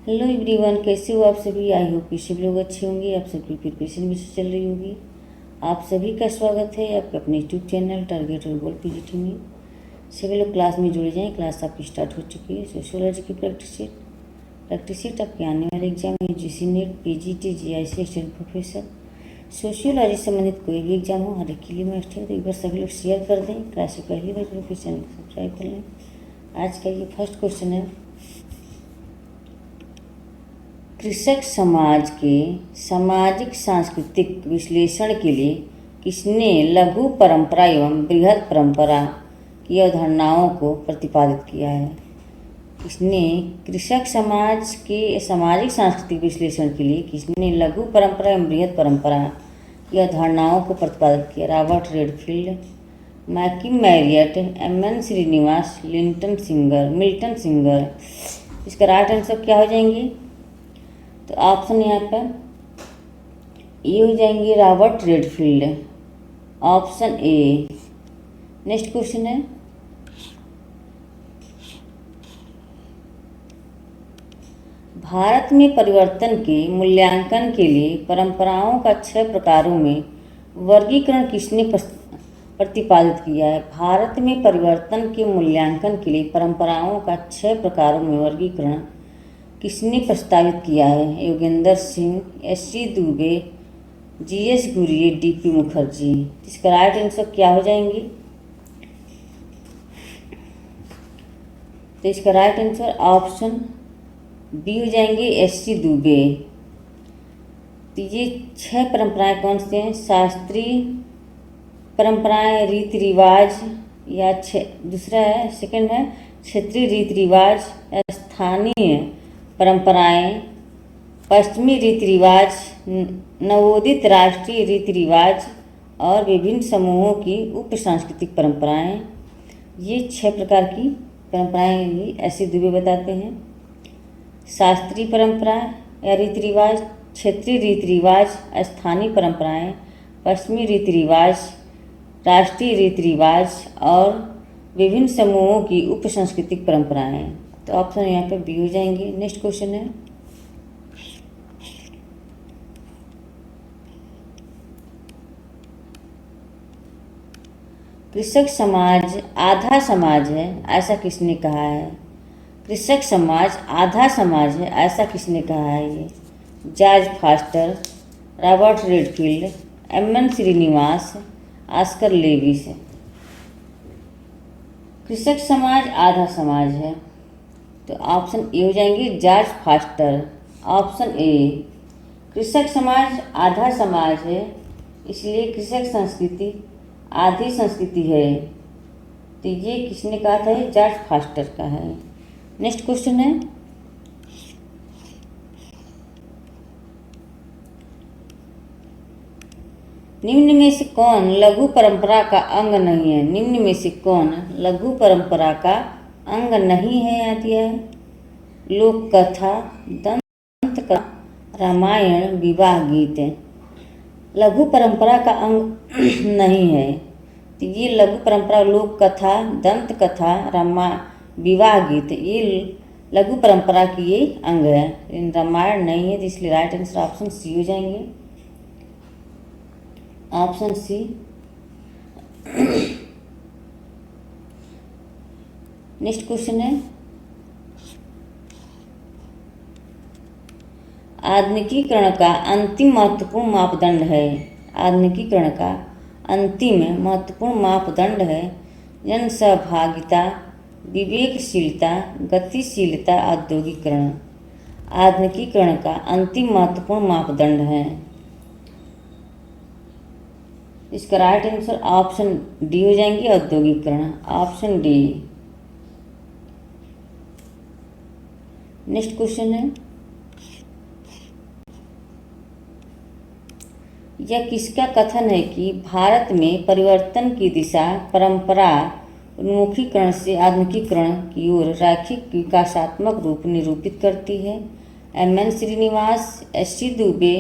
Hello everyone, कैसे हो आप सभी। आई होप कि सभी लोग अच्छे होंगे। आप सबकी प्रिपरेशन भी चल रही होगी। आप सभी का स्वागत है आपके अपने यूट्यूब चैनल टारगेट और गोल पीजीटी में। सभी लोग क्लास में जुड़ जाएं। क्लास आपकी स्टार्ट हो चुकी है। सोशियोलॉजी की प्रैक्टिस शीट आपके आने वाले एग्जाम में UGC net, PGT, GIC, assistant professor, sociology से संबंधित कोई भी एग्जाम हो, हर एक के लिए मस्ट है। तो एक बार सभी लोग शेयर कर दें। क्लास से पहली बार जो चैनल को सब्सक्राइब कर लें। आज का ये फर्स्ट क्वेश्चन है, कृषक समाज के सामाजिक सांस्कृतिक विश्लेषण के लिए किसने लघु परंपरा एवं बृहद परंपरा की अवधारणाओं को प्रतिपादित किया है। किसने कृषक समाज के सामाजिक सांस्कृतिक विश्लेषण के लिए किसने लघु परंपरा एवं बृहद परंपरा की अवधारणाओं को प्रतिपादित किया। Robert Redfield, McKim Marriott, M N. Srinivas, Milton Singer. इसका राइट आंसर क्या हो जाएंगे? तो ऑप्शन यहाँ पर ये हो जाएंगे, Robert Redfield, option A. Next question है, भारत में परिवर्तन के मूल्यांकन के लिए परंपराओं का 6 प्रकारों में वर्गीकरण किसने प्रतिपादित किया है। भारत में परिवर्तन के मूल्यांकन के लिए परंपराओं का 6 प्रकारों में वर्गीकरण किसने प्रस्तावित किया है। Yogendra Singh, S C. Dube, G S. Ghurye, D P. Mukherjee. इसका राइट आंसर क्या हो जाएंगे? तो इसका राइट आंसर ऑप्शन बी हो जाएंगे, एस.सी. दुबे। तो ये 6 परंपराएं कौन सी हैं? शास्त्रीय परंपराएं, रीति रिवाज, या दूसरा है, सेकंड है क्षेत्रीय रीति रिवाज, स्थानीय परंपराएं, पश्चिमी रीति रिवाज, नवोदित राष्ट्रीय रीति रिवाज और विभिन्न समूहों की उप सांस्कृतिक परंपराएं। ये 6 प्रकार की परंपराएं ऐसे दुबे बताते हैं। शास्त्रीय परंपरा या रीति रिवाज, क्षेत्रीय रीति रिवाज, स्थानीय परंपराएं, पश्चिमी रीति रिवाज, राष्ट्रीय रीति रिवाज और विभिन्न समूहों की उप सांस्कृतिक परंपराएं। तो ऑप्शन यहाँ पे बी हो जाएंगे। नेक्स्ट क्वेश्चन है, कृषक समाज आधा समाज है ऐसा किसने कहा है। कृषक समाज आधा समाज है ऐसा किसने कहा है। ये George Foster, Robert Redfield, M N. Srinivas, Oscar Lewis. कृषक समाज आधा समाज है, तो ऑप्शन ए हो जाएंगे, जॉर्ज फॉस्टर, ऑप्शन ए। कृषक समाज आधा समाज है, इसलिए कृषक संस्कृति आधी संस्कृति है। तो ये किसने कहा था? जॉर्ज फॉस्टर का है। नेक्स्ट क्वेश्चन है, निम्न में से कौन लघु परंपरा का अंग नहीं है। निम्न में से कौन लघु परंपरा का अंग नहीं है? याद दिया है, लोक कथा, दंत कथा, रामायण, विवाह गीत। लघु परंपरा का अंग नहीं है, तो ये लघु परंपरा लोक कथा, दंत कथा, विवाह गीत, ये लघु परंपरा की ये अंग है। रामायण नहीं है, तो इसलिए राइट आंसर ऑप्शन सी हो जाएंगे, ऑप्शन सी। नेक्स्ट क्वेश्चन है, आधुनिकीकरण का अंतिम महत्वपूर्ण मापदंड है। आधुनिकीकरण का अंतिम महत्वपूर्ण मापदंड है जनसहभागिता, विवेकशीलता, गतिशीलता, औद्योगिकरण। आधुनिकीकरण का अंतिम महत्वपूर्ण मापदंड है। इसका राइट आंसर ऑप्शन डी हो जाएंगे, औद्योगिकरण, ऑप्शन डी। नेक्स्ट क्वेश्चन है, यह किसका कथन है कि भारत में परिवर्तन की दिशा परंपरा उन्मुखीकरण से आधुनिकीकरण की ओर रैखिक विकासात्मक रूप निरूपित करती है। M N. Srinivas, S C. Dube,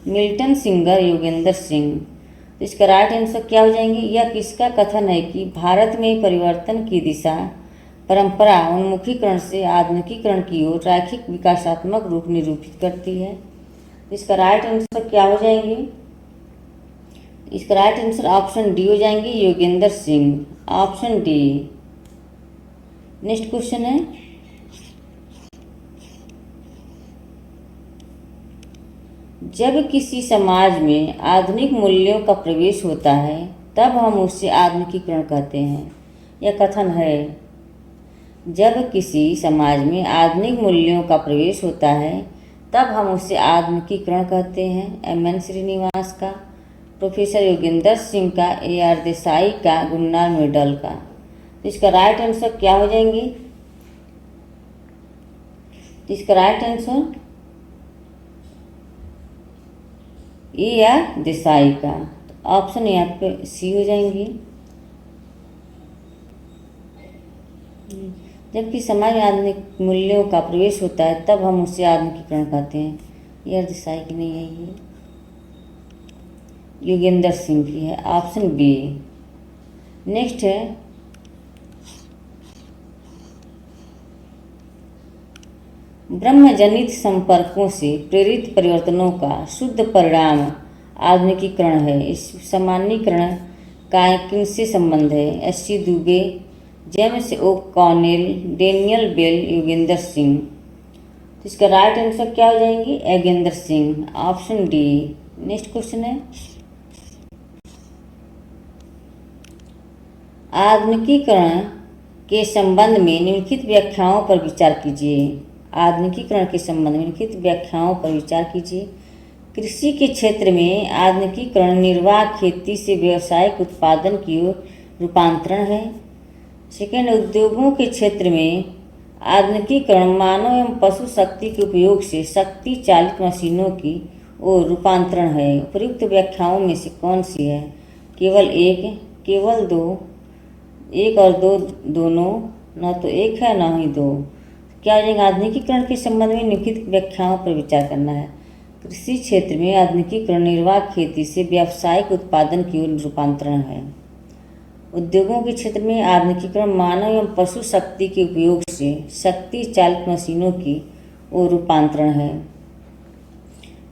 Milton Singer, Yogendra Singh. तो इसका राइट आंसर क्या हो जाएंगे? यह किसका कथन है कि भारत में परिवर्तन की दिशा परंपरा उन्मुखीकरण से आधुनिकीकरण की ओर रैखिक विकासात्मक रूप निरूपित करती है। इसका राइट आंसर क्या हो जाएंगे? इसका राइट आंसर ऑप्शन डी हो जाएंगे, Yogendra Singh, option D. Next question है, जब किसी समाज में आधुनिक मूल्यों का प्रवेश होता है तब हम उसे आधुनिकीकरण कहते हैं। यह कथन है, जब किसी समाज में आधुनिक मूल्यों का प्रवेश होता है तब हम उसे आधुनिकीकरण कहते हैं। एम.एन. श्रीनिवास का, प्रोफेसर योगेंद्र सिंह का, ए.आर. देसाई का, गुलनार मिडल का। तो इसका राइट आंसर क्या हो जाएंगे? तो इसका राइट आंसर ए.आर. देसाई का। तो ऑप्शन यहाँ पे सी हो जाएंगी। जबकि समाज में आधुनिक मूल्यों का प्रवेश होता है तब हम उसे आधुनिकीकरण कहते हैं। ए.आर. देसाई की नहीं है, ये योगेंद्र सिंह की है, ऑप्शन बी। नेक्स्ट है, ब्रह्मजनित संपर्कों से प्रेरित परिवर्तनों का शुद्ध परिणाम आधुनिकीकरण है। इस सामान्यीकरण का किनसे संबंध है? S C. Dube, James O'Connell, Daniel Bell, Yogendra Singh. तो इसका राइट आंसर क्या हो जाएंगे? Yogendra Singh, option D. Next question है, आधुनिकीकरण के संबंध में निम्नलिखित व्याख्याओं पर विचार कीजिए। आधुनिकीकरण के संबंध में निम्नलिखित व्याख्याओं पर विचार कीजिए। कृषि के क्षेत्र में आधुनिकीकरण निर्वाह खेती से व्यावसायिक उत्पादन की ओर रूपांतरण है। सेकेंड, उद्योगों के क्षेत्र में आधुनिकीकरण मानव एवं पशु शक्ति के उपयोग से शक्ति चालित मशीनों की ओर रूपांतरण है। उपयुक्त व्याख्याओं में से कौन सी है? केवल एक, केवल दो, एक और दो दोनों, न तो एक है न ही दो। क्या हो जाएगा? आधुनिकीकरण के संबंध में निम्नलिखित व्याख्याओं पर विचार करना है। कृषि क्षेत्र में आधुनिकीकरण निर्वाह खेती से व्यावसायिक उत्पादन की ओर रूपांतरण है। उद्योगों के क्षेत्र में आधुनिकीकरण मानव एवं पशु शक्ति के उपयोग से शक्ति चालित मशीनों की ओर रूपांतरण है।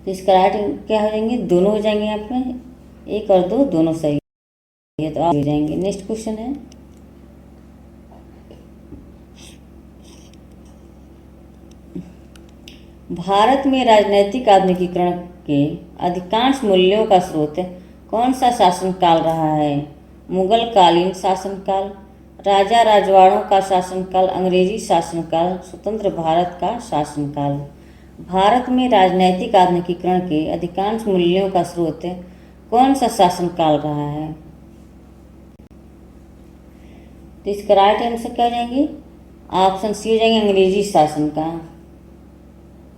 तो इसका राइट क्या हो जाएंगे? दोनों हो जाएंगे। यहाँ पे एक और दो दोनों सही है, तो आप हो जाएंगे। नेक्स्ट क्वेश्चन है, भारत में राजनैतिक आधुनिकीकरण के अधिकांश मूल्यों का स्रोत कौन सा शासनकाल रहा है? मुगल कालीन शासनकाल, राजा राजवाड़ों का शासनकाल, अंग्रेजी शासनकाल, स्वतंत्र भारत का शासनकाल। भारत में राजनैतिक आधुनिकीकरण के अधिकांश मूल्यों का स्रोत कौन सा शासनकाल रहा है? तो इसका राइट आंसर क्या हो जाएंगे? ऑप्शन सी हो जाएंगे, अंग्रेजी शासन का।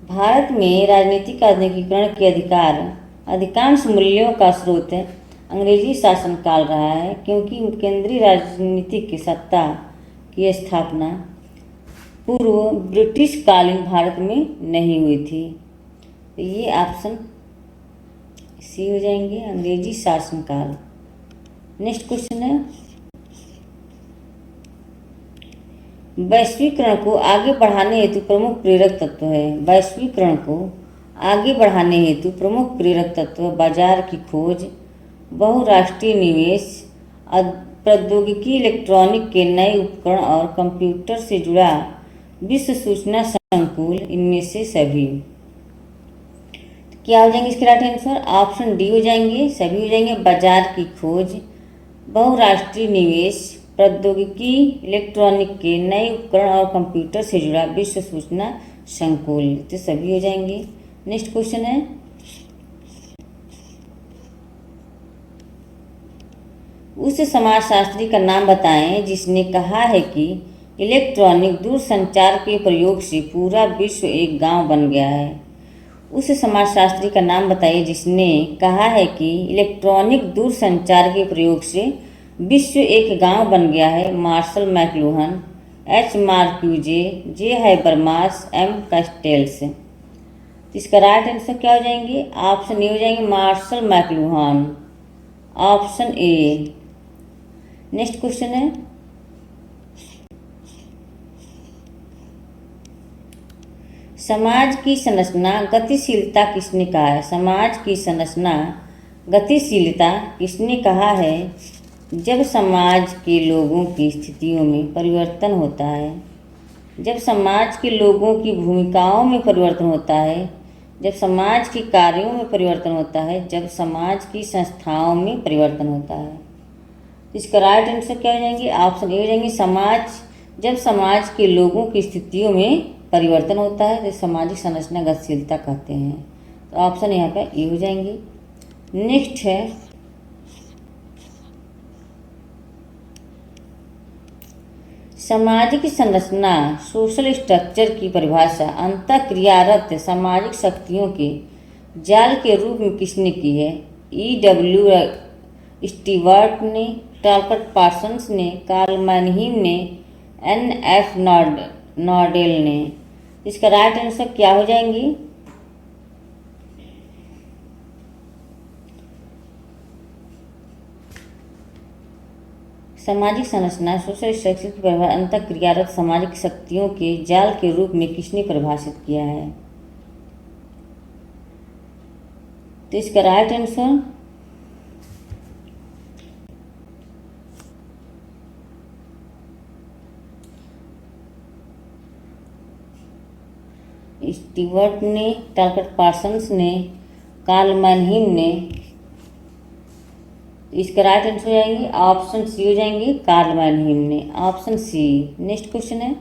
भारत में राजनीतिक आधुनिकीकरण के अधिकांश मूल्यों का स्रोत अंग्रेजी शासनकाल रहा है, क्योंकि केंद्रीय राजनीतिक सत्ता की स्थापना पूर्व ब्रिटिश कालीन भारत में नहीं हुई थी। तो ये ऑप्शन सी हो जाएंगे, अंग्रेजी शासनकाल। नेक्स्ट क्वेश्चन है, वैश्वीकरण को आगे बढ़ाने हेतु प्रमुख प्रेरक तत्व है। वैश्वीकरण को आगे बढ़ाने हेतु प्रमुख प्रेरक तत्व बाजार की खोज, बहुराष्ट्रीय निवेश, प्रौद्योगिकी, इलेक्ट्रॉनिक के नए उपकरण और कंप्यूटर से जुड़ा विश्व सूचना संकुल, इनमें से सभी। क्या हो जाएंगे इसके राइट आंसर? ऑप्शन डी हो जाएंगे, सभी हो जाएंगे। बाजार की खोज, बहुराष्ट्रीय निवेश, प्रौद्योगिकी, इलेक्ट्रॉनिक के नए उपकरण और कंप्यूटर से जुड़ा विश्व सूचना संकुल, तो सभी हो जाएंगे। नेक्स्ट क्वेश्चन है, उस समाजशास्त्री का नाम बताएं जिसने कहा है कि इलेक्ट्रॉनिक दूरसंचार के प्रयोग से पूरा विश्व एक गांव बन गया है। उस समाजशास्त्री का नाम बताइए जिसने कहा है कि इलेक्ट्रॉनिक दूरसंचार के प्रयोग से विश्व एक गांव बन गया है। मार्शल मैकलुहान, एच मार्क्यूजे, जे हैबरमास, एम कैस्टेल्स। इसका राइट आंसर क्या हो जाएंगे? ऑप्शन ए हो जाएंगे, Marshall McLuhan, option A. Next question है, समाज की संरचना गतिशीलता किसने कहा है? समाज की संरचना गतिशीलता किसने कहा है? जब समाज के लोगों की स्थितियों में परिवर्तन होता है, जब समाज के लोगों की भूमिकाओं में परिवर्तन होता है, जब समाज के कार्यों में परिवर्तन होता है, जब समाज की संस्थाओं में परिवर्तन होता है। इसका राइट आंसर क्या हो जाएंगे? ऑप्शन ए हो जाएंगे जब समाज के लोगों की स्थितियों में परिवर्तन होता है तो सामाजिक संरचना गतिशीलता कहते हैं। तो ऑप्शन यहाँ पे ए हो जाएंगे। नेक्स्ट है सामाजिक संरचना सोशल स्ट्रक्चर की परिभाषा अंतःक्रियारत सामाजिक शक्तियों के जाल के रूप में किसने की है? E.W. स्टीवर्ट ने, टॉलकट पार्सन्स ने, कार्ल मैनहीम ने, N.F. नॉर्डेल ने। इसका राइट आंसर क्या हो जाएंगी? सामाजिक संरचना सोशल स्ट्रक्चर की परिभाषा अंतःक्रियारत सामाजिक शक्तियों के जाल के रूप में किसने परिभाषित किया है? तो इसका राइट आंसर स्टीवर्ट ने, टॉलकट पार्सन्स ने, कार्ल मैनहीम ने। इसका राइट आंसर हो जाएंगे ऑप्शन सी हो जाएंगे, कार्ल मैनहीम ने। Option C. नेक्स्ट क्वेश्चन है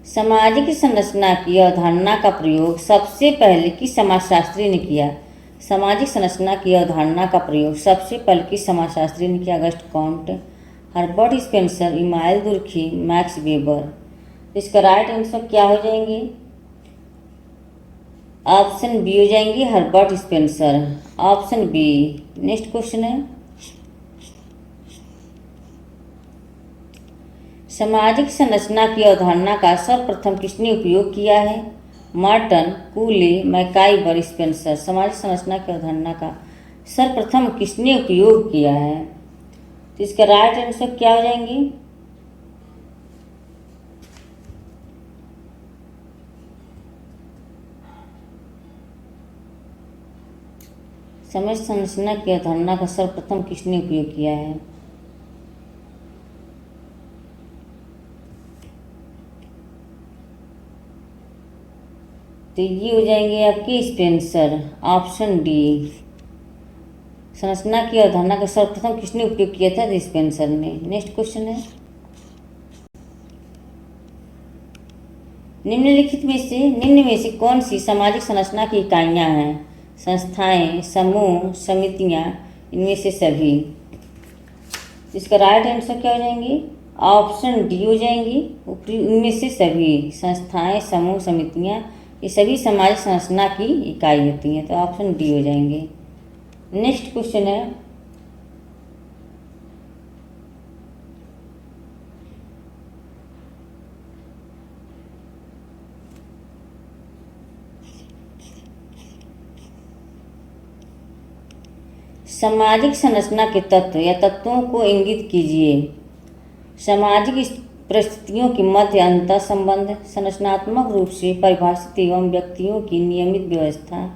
सामाजिक संरचना की अवधारणा का प्रयोग सबसे पहले किस समाजशास्त्री ने किया? सामाजिक संरचना की अवधारणा का प्रयोग सबसे पहले किस समाजशास्त्री ने किया? Auguste Comte, Herbert Spencer, Emmanuel Durkheim, Max Weber. इसका राइट आंसर क्या हो जाएंगे? ऑप्शन बी हो जाएंगे, Herbert Spencer. Option B. Next question है सामाजिक संरचना की अवधारणा का सर्वप्रथम किसने उपयोग किया है? Marton, कूले, मैकाइबर, Spencer. सामाजिक संरचना की अवधारणा का सर्वप्रथम किसने उपयोग किया है? तो इसका राइट आंसर क्या हो जाएंगे? समाज संरचना की अवधारणा का सर्वप्रथम किसने उपयोग किया है? तो ये हो जाएंगे आपके स्पेंसर। Option D. संरचना की अवधारणा का सर्वप्रथम किसने उपयोग किया था? स्पेंसर ने। नेक्स्ट क्वेश्चन है निम्न में से कौन सी सामाजिक संरचना की इकाइयां हैं? संस्थाएं, समूह, समितियां, इनमें से सभी। इसका राइट आंसर क्या हो जाएंगे? ऑप्शन डी हो जाएंगी, इनमें से सभी। संस्थाएं, समूह, समितियां, ये सभी सामाजिक संरचना की इकाई होती हैं। तो ऑप्शन डी हो जाएंगे। नेक्स्ट क्वेश्चन है सामाजिक संरचना के तत्व या तत्वों को इंगित कीजिए। सामाजिक परिस्थितियों के मध्य अंतर संबंध, संरचनात्मक रूप से परिभाषित एवं व्यक्तियों की नियमित व्यवस्था,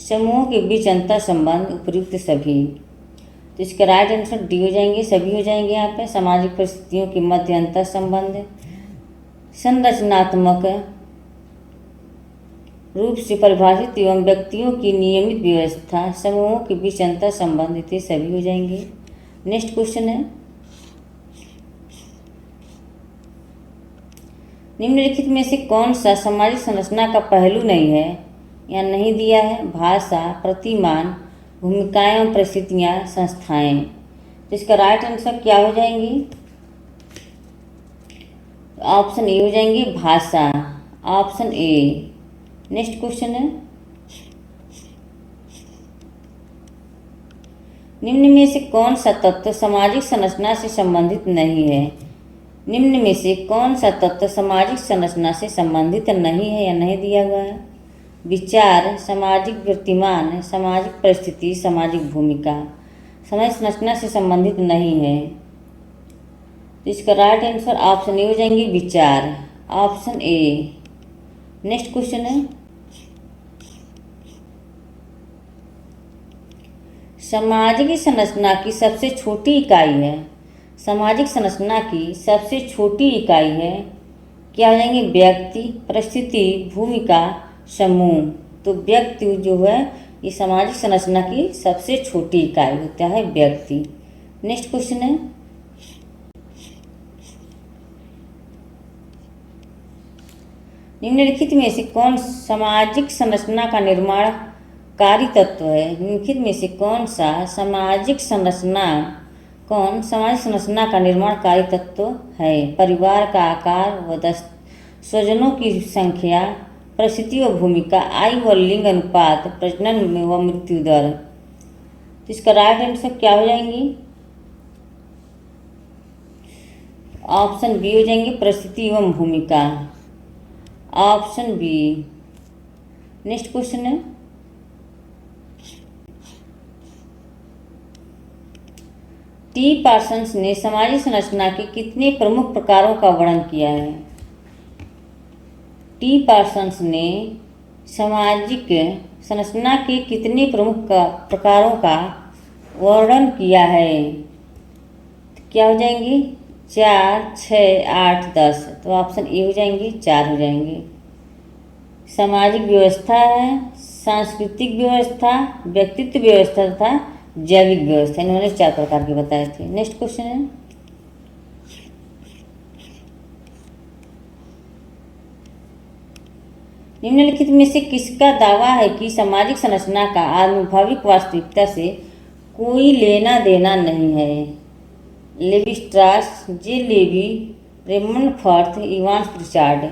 समूहों के बीच अंतर संबंध, उपयुक्त सभी। तो इसका राइट आंसर डी हो जाएंगे, सभी हो जाएंगे। यहाँ पे सामाजिक परिस्थितियों के मध्य अंतर संबंध, संरचनात्मक रूप से परिभाषित एवं व्यक्तियों की नियमित व्यवस्था, समूहों के बीच अंतर संबंध, ये सभी हो जाएंगे। नेक्स्ट क्वेश्चन है निम्नलिखित में से कौन सा सामाजिक संरचना का पहलू नहीं है या नहीं दिया है? भाषा, प्रतिमान, भूमिकाएं एवं परिस्थितियां, संस्थाएं। तो इसका राइट आंसर क्या हो जाएंगी? ऑप्शन ए हो जाएंगे, भाषा। Option A. नेक्स्ट क्वेश्चन है निम्न में से कौन सा तत्व सामाजिक संरचना से संबंधित नहीं है? निम्न में से कौन सा तत्व सामाजिक संरचना से संबंधित नहीं है या नहीं दिया हुआ है? विचार, सामाजिक प्रतिमान, सामाजिक परिस्थिति, सामाजिक भूमिका। सामाजिक संरचना से संबंधित नहीं है। तो इसका राइट आंसर ऑप्शन ए हो जाएंगे, विचार। Option A. नेक्स्ट क्वेश्चन है, सामाजिक संरचना की सबसे छोटी इकाई है। सामाजिक संरचना की सबसे छोटी इकाई है, क्या हो जाएंगे? व्यक्ति, परिस्थिति, भूमिका, समूह। तो व्यक्ति जो है ये सामाजिक संरचना की सबसे छोटी इकाई होता है, व्यक्ति। नेक्स्ट क्वेश्चन है, निम्नलिखित में से कौन सामाजिक संरचना का निर्माणकारी तत्व है? निम्नलिखित में से कौन सामाजिक संरचना का निर्माणकारी तत्व है? परिवार का आकार व स्वजनों की संख्या, परिस्थिति व भूमिका, आयु व लिंग अनुपात, प्रजनन व मृत्यु दर। तो इसका राइट आंसर क्या हो जाएंगी? ऑप्शन बी हो जाएंगे, परिस्थिति एवं भूमिका। Option B. Next question T, टी पार्सन्स ने सामाजिक संरचना के कितने प्रमुख प्रकारों का वर्णन किया है? टी पार्सन्स ने सामाजिक संरचना के कितने प्रमुख प्रकारों का वर्णन किया है? क्या हो जाएंगे? 4, 6, 8, 10। तो ऑप्शन ए हो जाएंगे, 4 हो जाएंगे। सामाजिक व्यवस्था है, सांस्कृतिक व्यवस्था, व्यक्तित्व व्यवस्था तथा जैविक व्यवस्था। इन्होंने 4 प्रकार के बताए थे। नेक्स्ट क्वेश्चन है, निम्नलिखित में से किसका दावा है कि सामाजिक संरचना का आनुभविक वास्तविकता से कोई लेना देना नहीं है? Levi Strauss, J Levy, Raymond Firth, Evans Pritchard.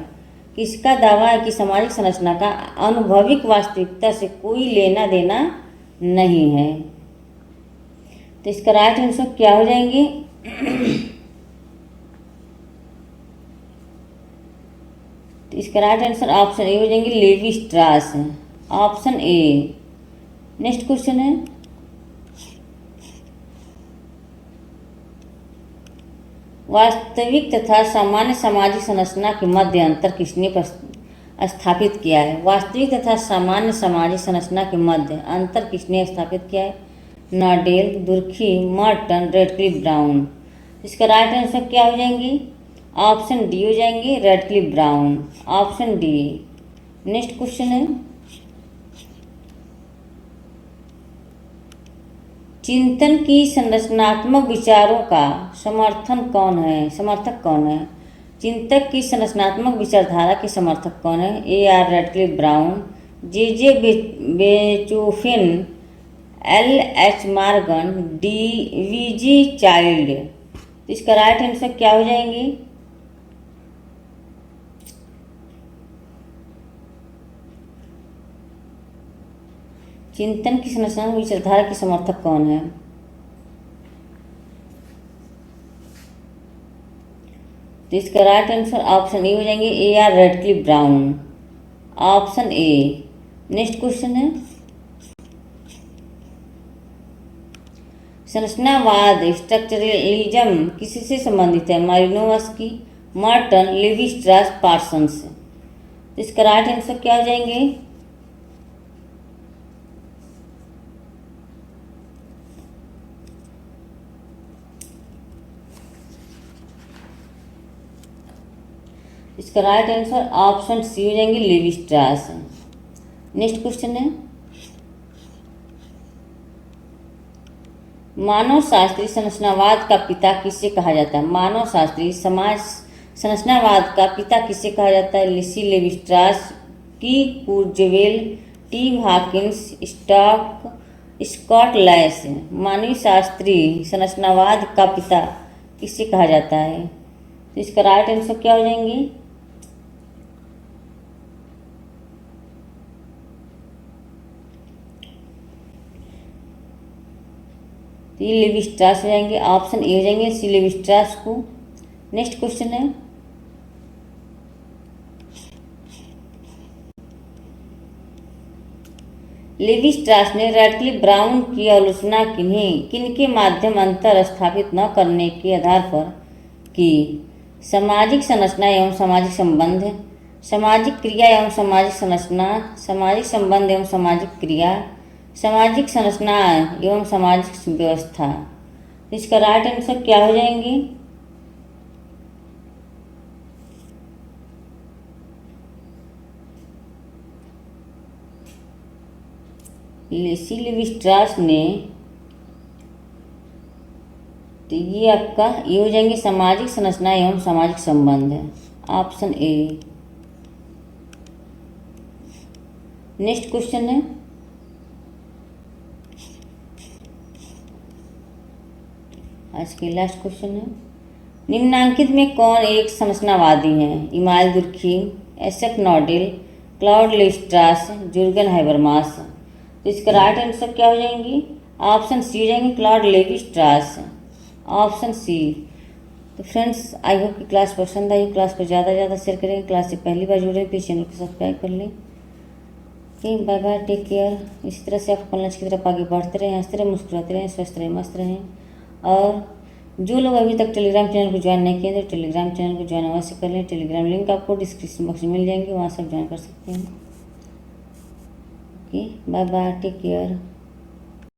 किसका दावा है कि सामाजिक संरचना का आनुभविक वास्तविकता से कोई लेना देना नहीं है? तो इसका राइट आंसर क्या हो जाएंगे? तो इसका राइट आंसर ऑप्शन ए हो जाएंगे, Levi Strauss. Option A. Next question है, वास्तविक तथा सामान्य सामाजिक संरचना के मध्य अंतर किसने स्थापित किया है? वास्तविक तथा सामान्य सामाजिक संरचना के मध्य अंतर किसने स्थापित किया है? Nadel, Durkheim, Merton, Radcliffe Brown. इसका राइट आंसर क्या हो जाएंगे? ऑप्शन डी हो जाएंगे, Radcliffe Brown. Option D. Next question है, चिंतन की संरचनात्मक विचारों का समर्थक कौन है? चिंतक की संरचनात्मक विचारधारा के समर्थक कौन है? A R Radcliffe Brown, J J Bachofen, L H Morgan, D V G Childe. तो इसका राइट आंसर क्या हो जाएंगे? चिंतन की संरचना विचारधारा के समर्थक कौन है? तो इसका राइट आंसर ऑप्शन ए हो जाएंगे, A R Radcliffe Brown. Option A. Next question है, संरचनावाद स्ट्रक्चरलिज्म किससे संबंधित है? Malinowski, Merton, Levi Strauss, Parsons. तो इसका राइट आंसर क्या हो जाएंगे? इसका राइट आंसर ऑप्शन सी हो जाएंगे, लेवी स्ट्रास। नेक्स्ट क्वेश्चन है, मानव शास्त्री संरचनावाद का पिता किसे कहा जाता है? मानव शास्त्री समाज संरचनावाद का पिता किसे कहा जाता है? लिसी लेवी स्ट्रास, की कुर्जवेल, टी हॉकिंस, स्कॉट लैस। मानवीय शास्त्री संरचनावाद का पिता किसे कहा जाता है? तो इसका राइट आंसर क्या हो जाएंगे? तो ये लेवी स्ट्रास हो जाएंगे। ऑप्शन ए हो जाएंगे, सी लेवी स्ट्रास को। नेक्स्ट क्वेश्चन है, लेवी स्ट्रास ने रेडक्लिफ ब्राउन की आलोचना किनके माध्यम अंतर स्थापित न करने के आधार पर की? सामाजिक संरचना एवं सामाजिक संबंध, सामाजिक क्रिया एवं सामाजिक संरचना, सामाजिक संबंध एवं सामाजिक क्रिया, सामाजिक संरचना एवं सामाजिक व्यवस्था। इसका राइट आंसर क्या हो जाएंगे? लेसी लेवी-स्ट्रॉस ने, तो ये आपका ये हो जाएंगे सामाजिक संरचना एवं सामाजिक संबंध है, ऑप्शन ए। नेक्स्ट क्वेश्चन है, आज के लास्ट क्वेश्चन है, निम्नांकित में कौन एक संरचनावादी है? Emile Durkheim, S F Nadel, Claude Levi Strauss, Jurgen Habermas. तो इसका राइट आंसर क्या हो जाएंगी? ऑप्शन सी हो जाएंगे, क्लॉड लेवी-स्ट्रॉस, ऑप्शन सी। तो फ्रेंड्स, आई होप कि क्लास पसंद आई। क्लास को ज़्यादा से ज़्यादा शेयर करें। क्लास से पहली बार जुड़े प्लीज़ चैनल को सब्सक्राइब कर लें। Okay, bye bye, take care. इसी तरह से आप अपने लक्ष्य की तरफ आगे बढ़ते रहें, हंसते रहें, मुस्कुराते रहें, स्वस्थ रहें, मस्त रहें। और जो लोग अभी तक टेलीग्राम चैनल को ज्वाइन नहीं किए तो टेलीग्राम चैनल को ज्वाइन अवश्य कर लें। टेलीग्राम लिंक आपको डिस्क्रिप्शन बॉक्स में मिल जाएंगे, वहाँ से आप ज्वाइन कर सकते हैं। Okay, bye bye, take care.